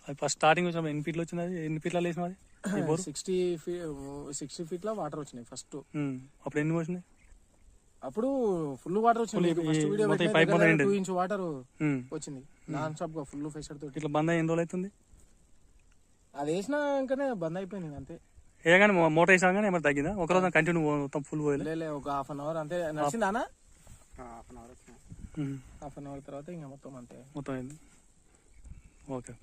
అది first starting వచ్చినప్పుడు ఎన్ని ఫీట్లు వచ్చింది, అది ఎన్ని ఫీట్లో వేసినా అది 60 ఫీట్ల వాటర్ వచ్చినాయి ఫస్ట్. అప్పుడు ఎన్ని వచ్చినాయి? అప్పుడు ఫుల్ వాటర్ వచ్చింది. ఫస్ట్ వీడియో 2 ఇంచ్ వాటర్ వచ్చింది నాన్ స్టాప్ గా ఫుల్ ప్రెషర్ తోటి. ఇట్లా బంద్ ఎన్ని రోజులు అవుతుంది? అది వేసినా ఇంకానే బంద్ అయిపోయింది అంతే. ఏ కానీ మోటార్ వేసినా కానీ ఏమైనా తగ్గిందా? ఒక రోజు కంటిన్యూ మొత్తం ఫుల్ పోయలే? ఒక హాఫ్ అన్ అవర్ అంతే నడిచిందా? హాఫ్ అన్ అవర్ వచ్చిన. హాఫ్ అన్ అవర్ తర్వాత ఇంకా మొత్తం అంతే మొత్తం అయింది. ఓకే.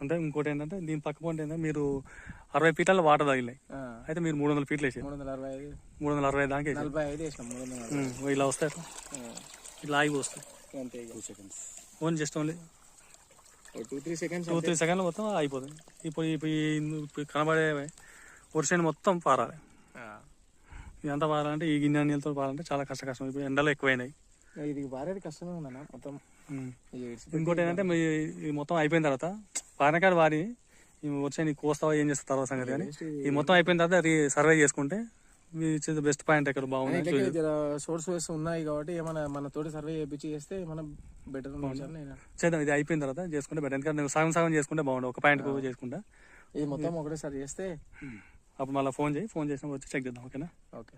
అంటే ఇంకోటి ఏంటంటే దీని పక్క పాయింట్ ఏంటంటే మీరు 60 ఫీట్ల వాటర్ తగిలినాయి, అయితే మీరు 300 ఫీట్లు వేసారు. 365 దాకా 45 వేసినాం. ఇలా వస్తాయి, ఇలా ఆగి వస్తాయి అంతే. 2 seconds only just only 2-3 seconds 2-3 సెకండ్లు మొత్తం అయిపోతుంది. ఇప్పుడు కనబడే వర్షాన్ని మొత్తం పారాలి. ఇదంతా పారాలంటే ఈ గిన్నె నీళ్ళతో పారాలంటే చాలా కష్టం. ఇప్పుడు ఎండలు ఎక్కువైనాయి, ఇది పారేది కష్టమే ఉందన్న మొత్తం. ఇంకోటి ఏంటంటే ఈ మొత్తం అయిపోయిన తర్వాత పానకాడు వారి ఈ వర్షాన్ని కోస్తావా ఏం చేస్తారు తర్వాత సంగతి. కానీ ఈ మొత్తం అయిపోయిన తర్వాత అది సర్వే చేసుకుంటే బెస్ట్ పాయింట్ ఎక్కడ బాగుంది. సోర్స్ వేస్ట్ ఉన్నాయి కాబట్టి ఏమైనా మన తోటి సర్వే చేయించి చేస్తే మనం బెటర్ చేద్దాం. ఇది అయిపోయిన తర్వాత చేసుకుంటే బెటర్, ఎందుకంటే సగం సగం చేసుకుంటే బాగుండు. ఒక పాయింట్ చేసుకుంటా ఇది మొత్తం ఒకటేసారి చేస్తే అప్పుడు మళ్ళీ ఫోన్ చేసినప్పుడు వచ్చి చెక్ చేద్దాం. ఓకేనా? ఓకే.